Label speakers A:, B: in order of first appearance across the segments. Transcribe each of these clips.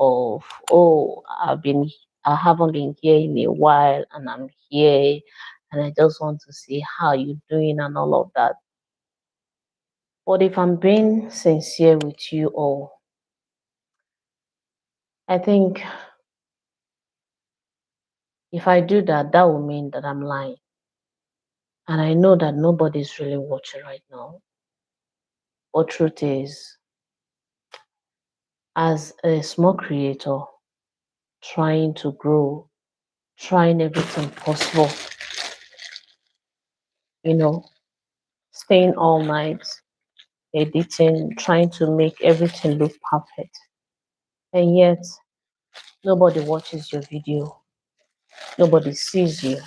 A: of, oh, I haven't been here in a while and I'm here and I just want to see how you're doing and all of that. But if I'm being sincere with you all, I think if I do that, that will mean that I'm lying. And I know that nobody's really watching right now. But truth is, as a small creator trying to grow, trying everything possible, you know, staying all night, editing, trying to make everything look perfect. And yet, nobody watches your video, nobody sees you.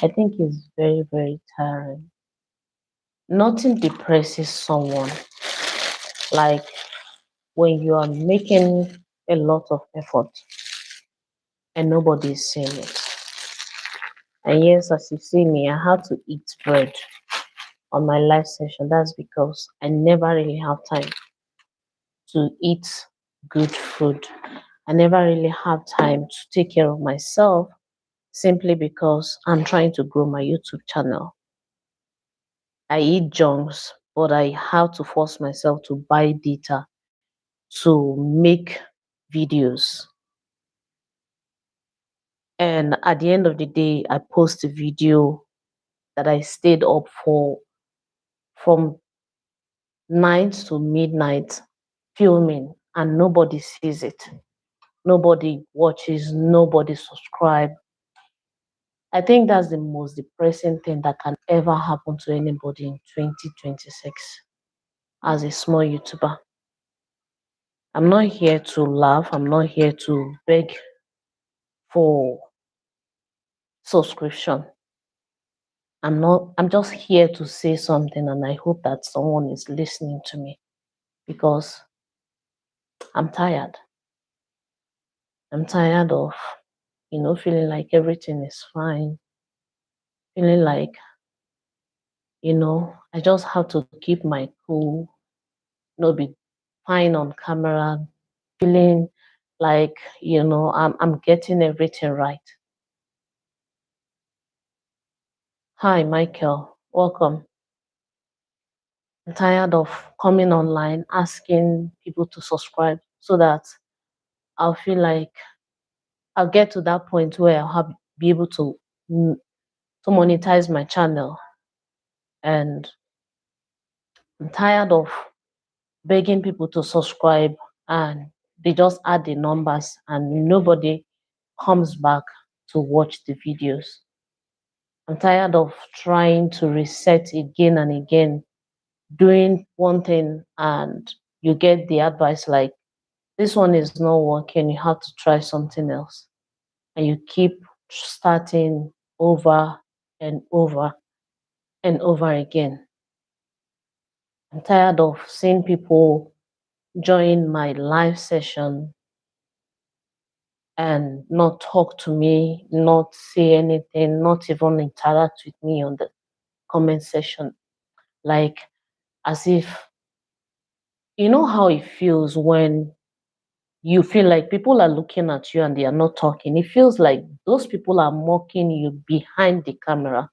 A: I think it's very, very tiring. Nothing depresses someone like when you are making a lot of effort and nobody is seeing it. And yes, as you see me, I have to eat bread on my live session. That's because I never really have time to eat good food. I never really have time to take care of myself simply because I'm trying to grow my YouTube channel. I eat junks, but I have to force myself to buy data to make videos. And at the end of the day, I post a video that I stayed up for from night to midnight filming, and nobody sees it. Nobody watches, nobody subscribe. I think that's the most depressing thing that can ever happen to anybody in 2026 as a small YouTuber. I'm not here to laugh, I'm not here to beg for subscription. I'm just here to say something, and I hope that someone is listening to me because I'm tired. I'm tired of, feeling like everything is fine, feeling like, I just have to keep my cool, be fine on camera, feeling like, I'm getting everything right. Hi, Michael. Welcome. I'm tired of coming online asking people to subscribe so that I'll feel like I'll get to that point where be able to monetize my channel. And I'm tired of begging people to subscribe and they just add the numbers and nobody comes back to watch the videos. I'm tired of trying to reset again and again, doing one thing and you get the advice like, this one is not working, you have to try something else. And you keep starting over and over and over again. I'm tired of seeing people join my live session and not talk to me, not say anything, not even interact with me on the comment section. Like as if, you know how it feels when you feel like people are looking at you and they are not talking. It feels like those people are mocking you behind the camera.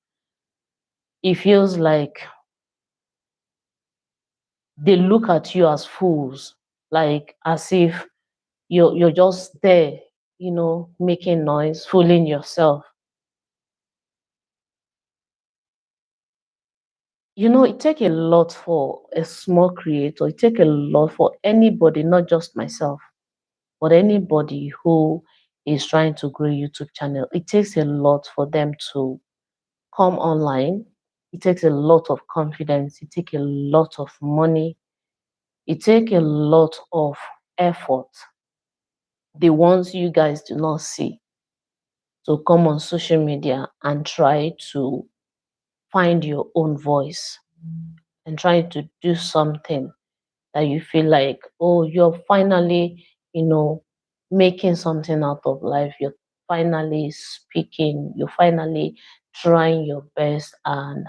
A: It feels like they look at you as fools, like as if you're just there, making noise, fooling yourself. It takes a lot for a small creator. It takes a lot for anybody, not just myself, but anybody who is trying to grow a YouTube channel. It takes a lot for them to come online. It takes a lot of confidence. It takes a lot of money. It takes a lot of effort. The ones you guys do not see. To come on social media and try to find your own voice and try to do something that you feel like, oh, you're finally, making something out of life. You're finally speaking. You're finally trying your best, and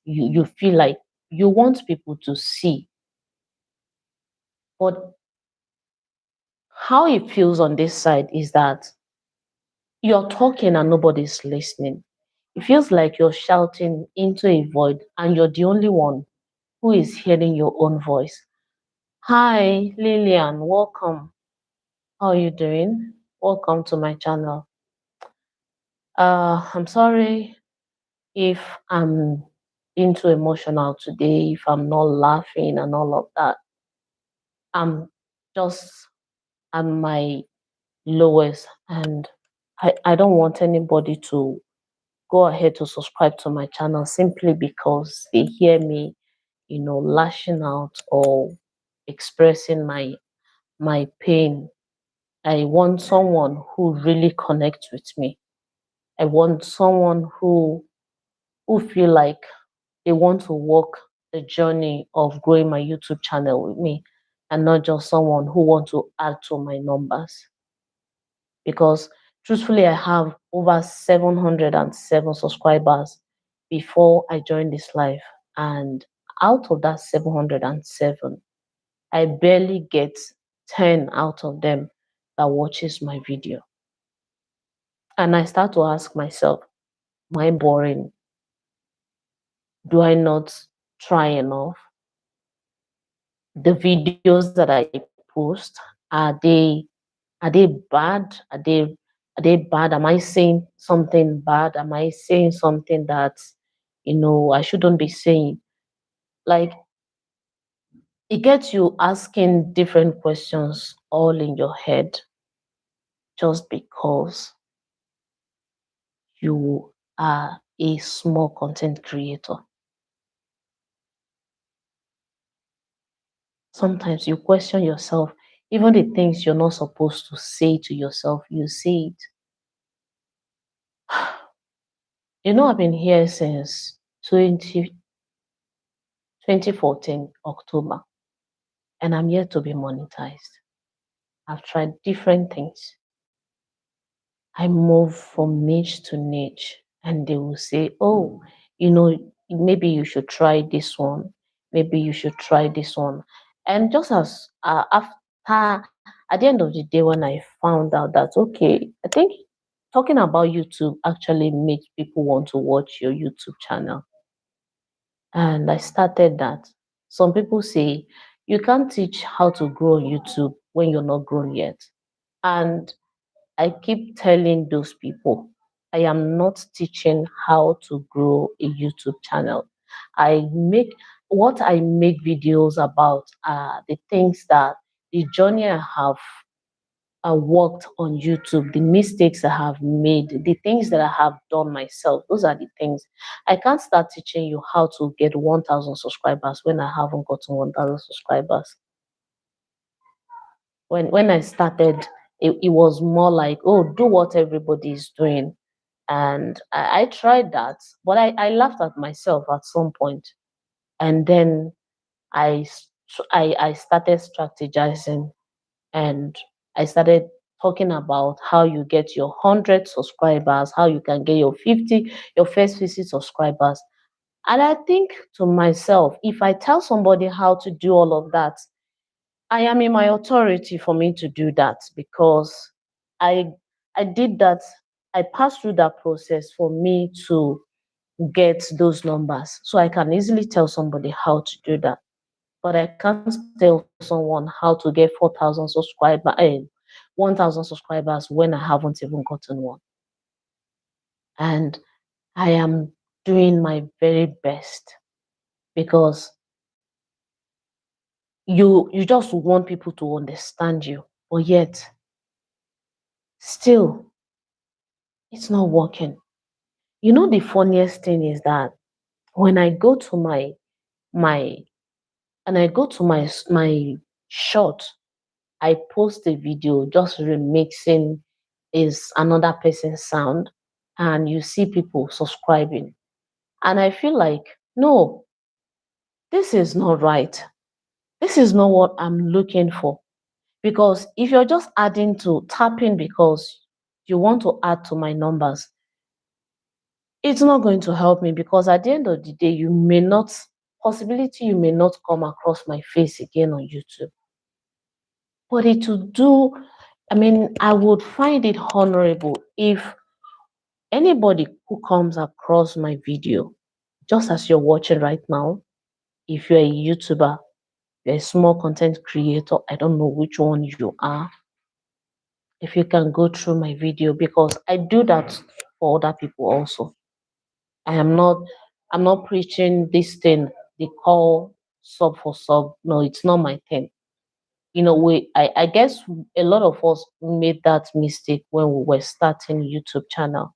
A: you feel like you want people to see But how it feels on this side is that you're talking and nobody's listening. It feels like you're shouting into a void and you're the only one who is hearing your own voice. Hi, Lillian, welcome. How are you doing? Welcome to my channel. I'm sorry if I'm being too emotional today, if I'm not laughing and all of that. I'm just at my lowest, and I don't want anybody to go ahead to subscribe to my channel simply because they hear me, lashing out or expressing my pain. I want someone who really connects with me. I want someone who feel like they want to walk the journey of growing my YouTube channel with me, and not just someone who want to add to my numbers. Because truthfully, I have over 707 subscribers before I joined this life. And out of that 707, I barely get 10 out of them that watches my video. And I start to ask myself, am I boring? Do I not try enough? The videos that I post, are they bad? Are they bad? Am I saying something bad? Am I saying something that I shouldn't be saying? Like, it gets you asking different questions all in your head just because you are a small content creator. Sometimes you question yourself, even the things you're not supposed to say to yourself, you say it. I've been here since 2014 October, and I'm yet to be monetized. I've tried different things. I move from niche to niche, and they will say, oh, maybe you should try this one. Maybe you should try this one. And just as after, at the end of the day, when I found out that, okay, I think talking about YouTube actually makes people want to watch your YouTube channel. And I started that. Some people say you can't teach how to grow on YouTube when you're not grown yet. And I keep telling those people, I am not teaching how to grow a YouTube channel. What I make videos about are the things that the journey I have worked on YouTube, the mistakes I have made, the things that I have done myself. Those are the things. I can't start teaching you how to get 1,000 subscribers when I haven't gotten 1,000 subscribers. When I started, it was more like, oh, do what everybody is doing. And I tried that, but I laughed at myself at some point. And then I, I started strategizing, and I started talking about how you get your 100 subscribers, how you can get your first 50 subscribers. And I think to myself, if I tell somebody how to do all of that, I am in my authority for me to do that, because I I did that. I passed through that process for me to get those numbers. So I can easily tell somebody how to do that. But I can't tell someone how to get 4,000 subscribers, 1,000 subscribers when I haven't even gotten one. And I am doing my very best, because you just want people to understand you, but yet still it's not working. The funniest thing is that when I go to my and I go to my short, I post a video just remixing is another person's sound, and you see people subscribing. And I feel like, no, this is not right. This is not what I'm looking for. Because if you're just adding to tapping because you want to add to my numbers, it's not going to help me, because at the end of the day, you may not come across my face again on YouTube. But it would do, I mean, I would find it honorable if anybody who comes across my video, just as you're watching right now, if you're a YouTuber, you're a small content creator, I don't know which one you are, if you can go through my video, because I do that for other people also. I am not, I'm not preaching this thing they call sub for sub. No, it's not my thing. You know, I guess a lot of us made that mistake when we were starting YouTube channel.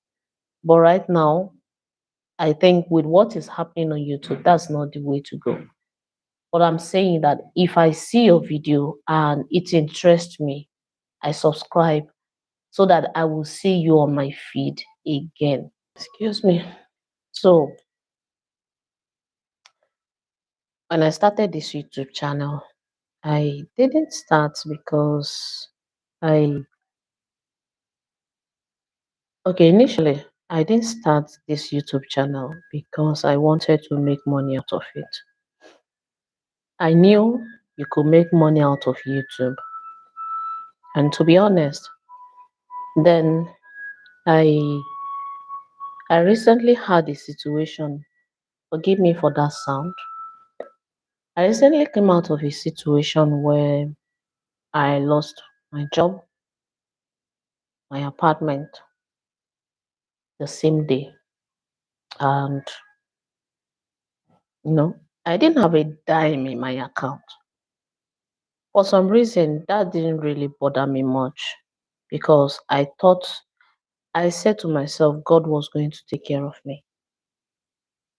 A: But right now, I think with what is happening on YouTube, that's not the way to go. But I'm saying that if I see your video and it interests me, I subscribe so that I will see you on my feed again. Excuse me. So when I started this YouTube channel, I didn't start because I, okay, initially, I didn't start this YouTube channel because I wanted to make money out of it. I knew you could make money out of YouTube. And to be honest, then I I recently had a situation. Forgive me for that sound. I recently came out of a situation where I lost my job, my apartment the same day. And I didn't have a dime in my account. For some reason, that didn't really bother me much because I said to myself, God was going to take care of me.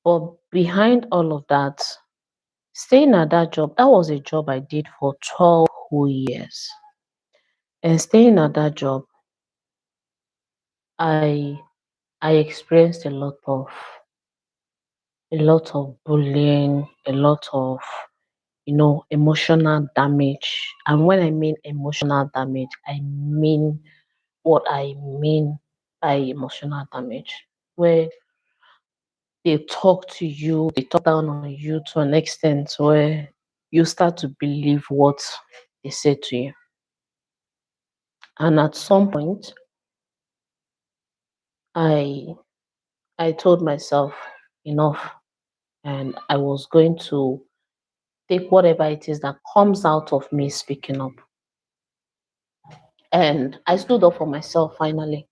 A: But behind all of that, staying at that job, that was a job I did for 12 whole years. And staying at that job, I I experienced a lot of bullying, a lot of emotional damage. And when I mean emotional damage, I mean what I mean by emotional damage, where they talk to you, they talk down on you to an extent where you start to believe what they say to you. And at some point, I I told myself enough, and I was going to take whatever it is that comes out of me speaking up. And I stood up for myself finally.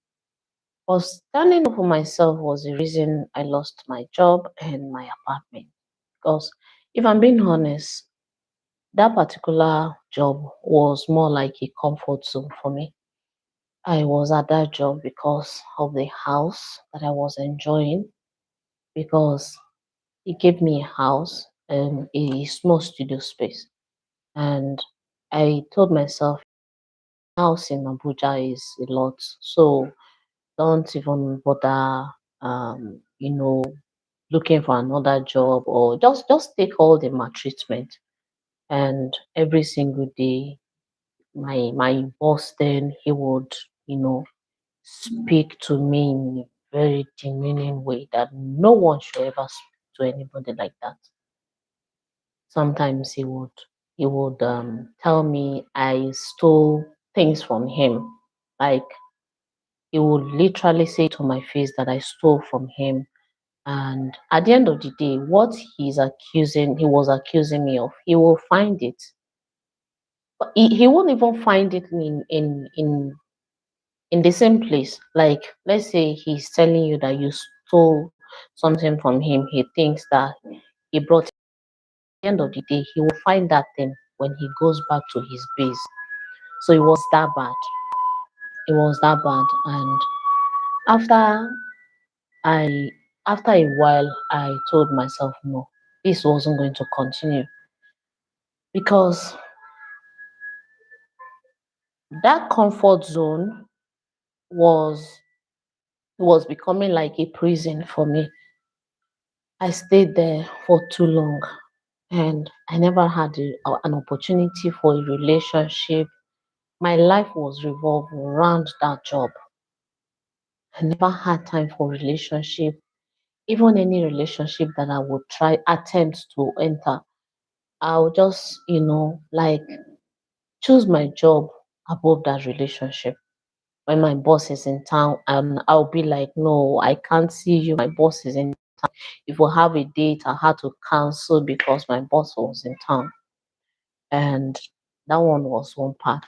A: But standing up for myself was the reason I lost my job and my apartment. Because if I'm being honest, that particular job was more like a comfort zone for me. I was at that job because of the house that I was enjoying, because it gave me a house and a small studio space. And I told myself, house in Abuja is a lot. So don't even bother, um, you know, looking for another job, or just take all the maltreatment. And every single day, my boss then he would, you know, speak to me in a very demeaning way that no one should ever speak to anybody like that. Sometimes he would tell me I stole things from him. Like he would literally say to my face that I stole from him. And at the end of the day, what he was accusing me of, he will find it. But he won't even find it in the same place. Like, let's say he's telling you that you stole something from him, he thinks that he brought it. At the end of the day, he will find that thing when he goes back to his base. So it was that bad. It was that bad. And after I after a while I told myself no, this wasn't going to continue, because that comfort zone was was becoming like a prison for me. I stayed there for too long, and I never had an opportunity for a relationship. My life was revolved around that job. I never had time for relationship. Even any relationship that I would try attempt to enter, I would just, like choose my job above that relationship. When my boss is in town, and I'll be like, no, I can't see you. My boss is in. If we have a date, I had to cancel because my boss was in town. And that one was one part.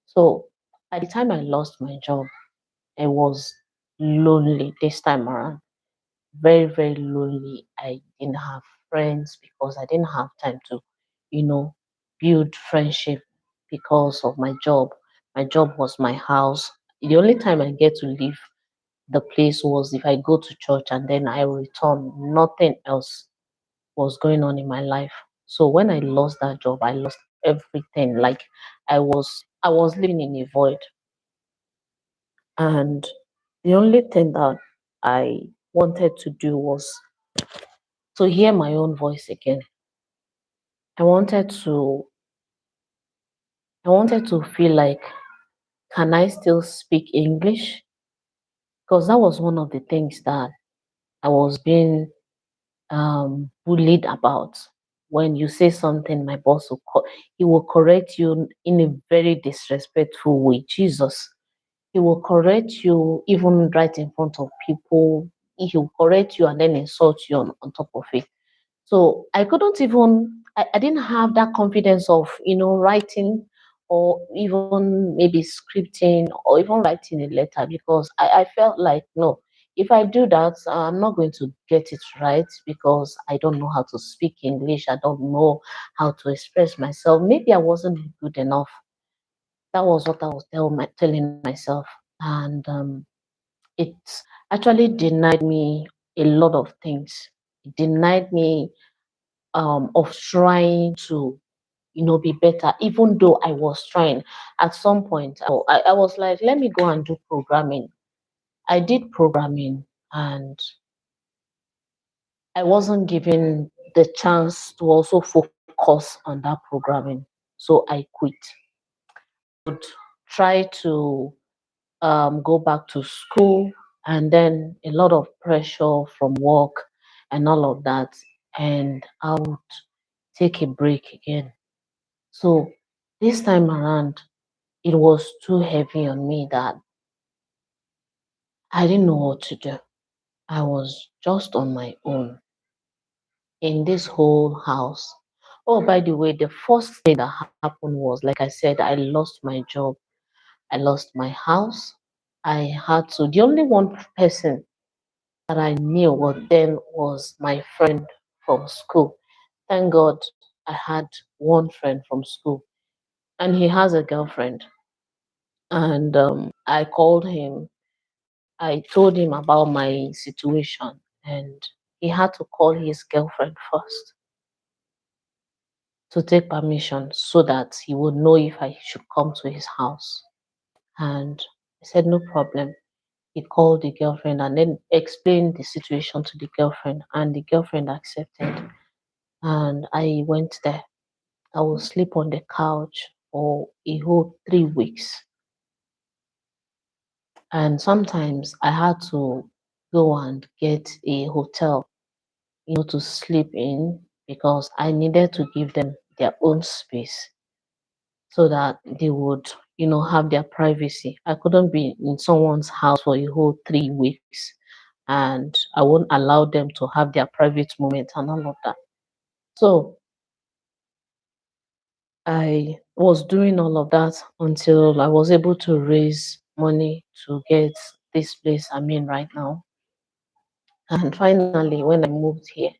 A: So by the time I lost my job, I was lonely this time around. Very, very lonely. I didn't have friends because I didn't have time to, you know, build friendship because of my job. My job was my house. The only time I get to leave the place was if I go to church and then I return. Nothing else was going on in my life. So when I lost that job, I lost everything. Like I was living in a void. And the only thing that I wanted to do was to hear my own voice again. I wanted to I wanted to feel like, can I still speak English? Because that was one of the things that I was being bullied about. When you say something, my boss he will correct you in a very disrespectful way. Jesus, he will correct you even right in front of people. He will correct you and then insult you on top of it. So I couldn't even, I didn't have that confidence of, writing or even maybe scripting or even writing a letter because I felt like, no, if I do that, I'm not going to get it right because I don't know how to speak English. I don't know how to express myself. Maybe I wasn't good enough. That was what I was telling myself. And it actually denied me a lot of things. It denied me of trying to be better, even though I was trying. At some point I was like, let me go and do programming. I did programming, and I wasn't given the chance to also focus on that programming, so I quit. Try to go back to school, and then a lot of pressure from work and all of that, and I would take a break again. So this time around, it was too heavy on me that I didn't know what to do. I was just on my own in this whole house. Oh, by the way, the first thing that happened was, like I said, I lost my job. I lost my house. The only one person that I knew then was my friend from school. Thank God I had one friend from school, and he has a girlfriend. And I called him. I told him about my situation, and he had to call his girlfriend first to take permission so that he would know if I should come to his house. And I said, no problem. He called the girlfriend and then explained the situation to the girlfriend, and the girlfriend accepted. And I went there. I would sleep on the couch for a whole 3 weeks. And sometimes I had to go and get a hotel, to sleep in because I needed to give them their own space so that they would, have their privacy. I couldn't be in someone's house for a whole 3 weeks, and I won't allow them to have their private moment and all of that. So I was doing all of that until I was able to raise money to get this place I'm in right now. And finally, when I moved here,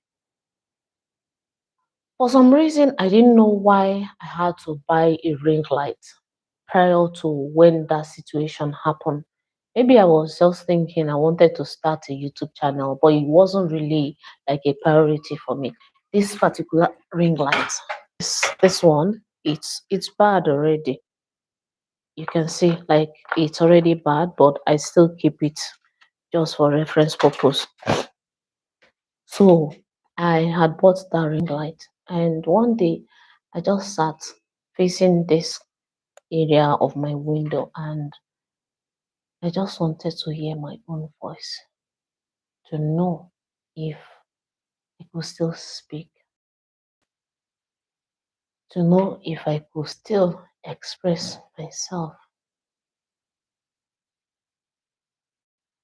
A: for some reason, I didn't know why I had to buy a ring light prior to when that situation happened. Maybe I was just thinking I wanted to start a YouTube channel, but it wasn't really like a priority for me. This particular ring light, this one, it's bad already. You can see like it's already bad, but I still keep it just for reference purpose. So I had bought that ring light, and one day I just sat facing this area of my window, and I just wanted to hear my own voice, to know if I could still speak, to know if I could still express myself,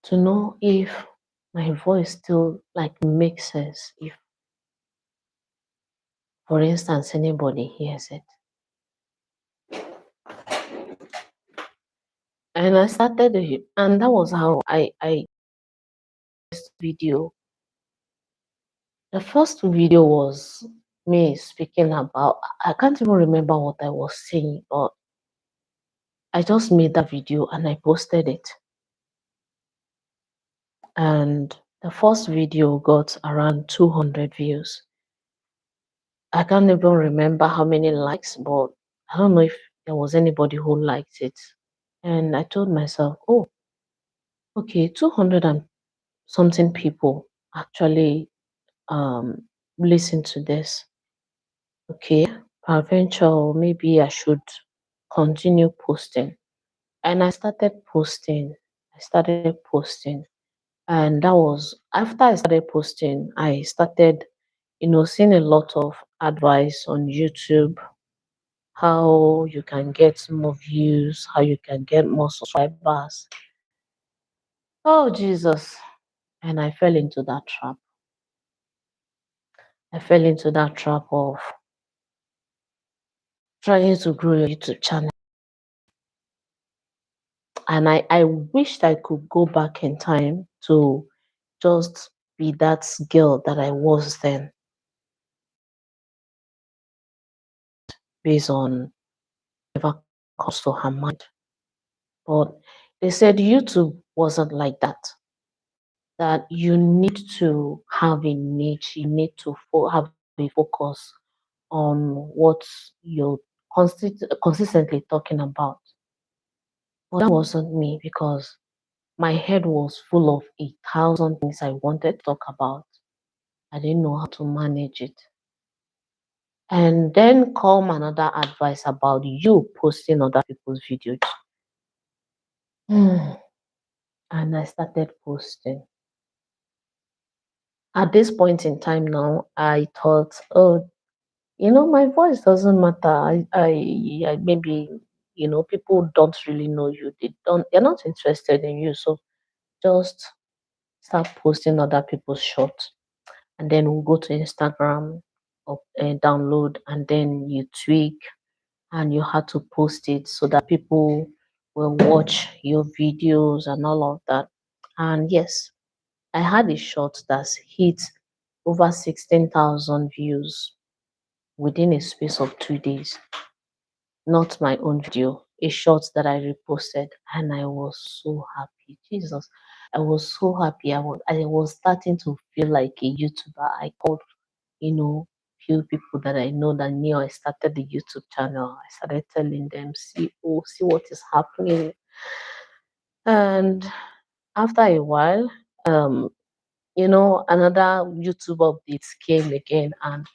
A: to know if my voice still like makes sense, if for instance anybody hears it. And I started it, and that was how I first video. The first video was me speaking about, I can't even remember what I was saying, but I just made that video and I posted it. And the first video got around 200 views. I can't even remember how many likes, but I don't know if there was anybody who liked it. And I told myself, oh, okay, 200 and something people actually listen to this. Okay, peradventure, maybe I should continue posting. And I started posting. I started posting. And that was after I started posting, I started, seeing a lot of advice on YouTube, how you can get more views, how you can get more subscribers. Oh, Jesus. And I fell into that trap. I fell into that trap of trying to grow your YouTube channel. And I wished I could go back in time to just be that girl that I was then, based on whatever comes to her mind. But they said YouTube wasn't like that, that you need to have a niche, you need to have a focus on what you're consistently talking about. But that wasn't me, because my head was full of 1,000 things I wanted to talk about. I didn't know how to manage it. And then come another advice about you posting other people's videos. Hmm. And I started posting. At this point in time now, I thought, oh, my voice doesn't matter. I maybe, people don't really know you. They're not interested in you. So just start posting other people's shots. And then we'll go to Instagram, download, and then you tweak, and you had to post it so that people will watch your videos and all of that. And yes, I had a shot that's hit over 16,000 views within a space of 2 days. Not my own video, a shot that I reposted, and I was so happy. Jesus, I was so happy. I was starting to feel like a YouTuber. I called, few people that I know that knew I started the YouTube channel. I started telling them, see what is happening. And after a while, another YouTube updates came again, and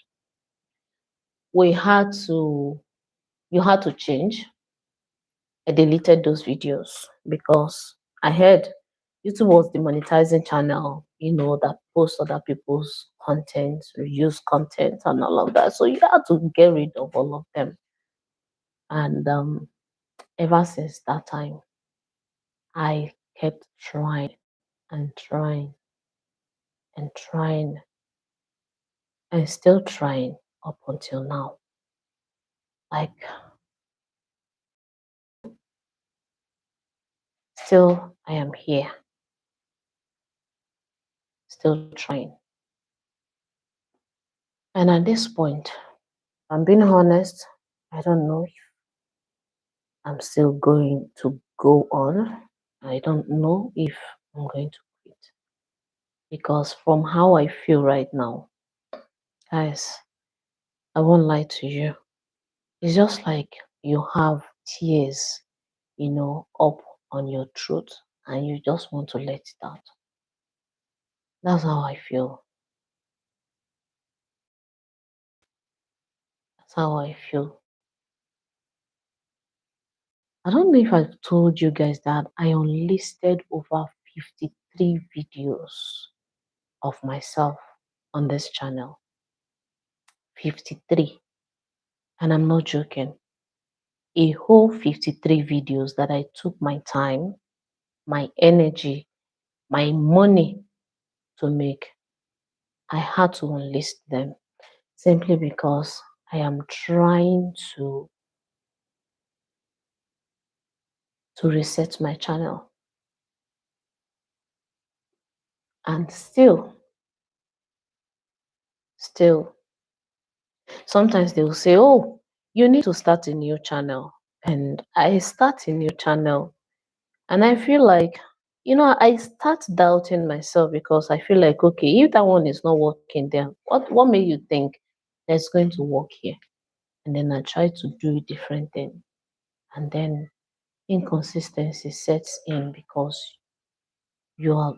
A: we had to you had to change. I deleted those videos because I heard YouTube was demonetizing channel, that post other people's content, reuse content, and all of that. So you had to get rid of all of them. And ever since that time, I kept trying and trying and trying and still trying up until now. Like, still, I am here, still trying. And at this point, I'm being honest, I don't know if I'm still going to go on. I don't know if I'm going to quit. Because from how I feel right now, guys, I won't lie to you. It's just like you have tears, up on your throat, and you just want to let it out. That's how I feel. That's how I feel. I don't know if I've told you guys that I unlisted over 53 videos of myself on this channel. 53. And I'm not joking. a whole 53 videos that I took my time, my energy, my money to make. I had to unlist them simply because I am trying to reset my channel. And still, sometimes they will say, oh, you need to start a new channel. And I start a new channel. And I feel like, I start doubting myself because I feel like, okay, if that one is not working, then what made you think that's going to work here? And then I try to do a different thing. And then inconsistency sets in because you are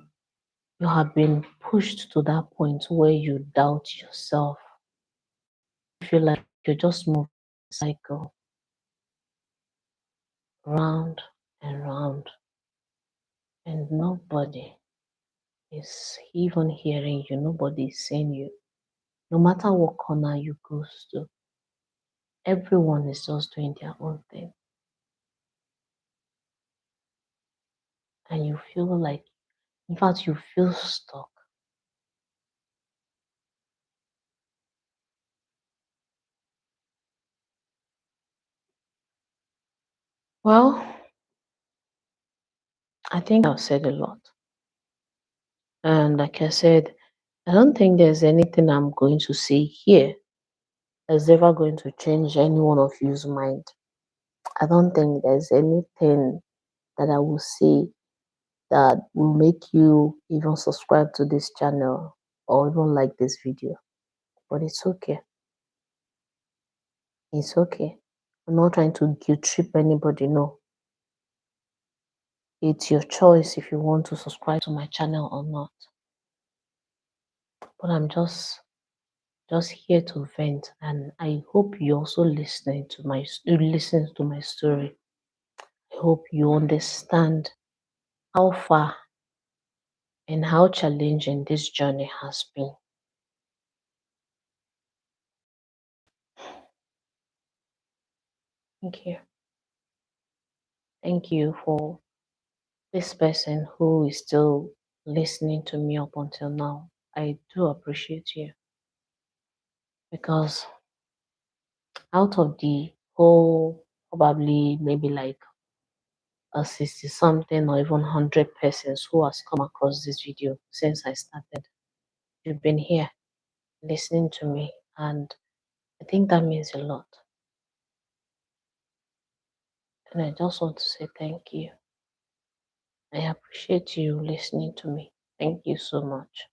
A: you have been pushed to that point where you doubt yourself. You feel like you're just moving a cycle round and round, and nobody is even hearing you, nobody is seeing you. No matter what corner you go to, everyone is just doing their own thing. And you feel like, in fact, you feel stuck. Well, I think I've said a lot. And like I said, I don't think there's anything I'm going to say here that's ever going to change any one of you's mind. I don't think there's anything that I will say that will make you even subscribe to this channel or even like this video. But it's okay. It's okay. I'm not trying to guilt trip anybody, no. It's your choice if you want to subscribe to my channel or not. But I'm just here to vent, and I hope you also listen to my story. I hope you understand how far and how challenging this journey has been. Thank you. Thank you for this person who is still listening to me up until now. I do appreciate you because out of the whole, probably maybe like a 60 something or even 100 persons who has come across this video since I started, you've been here listening to me, and I think that means a lot. And I just want to say thank you. I appreciate you listening to me. Thank you so much.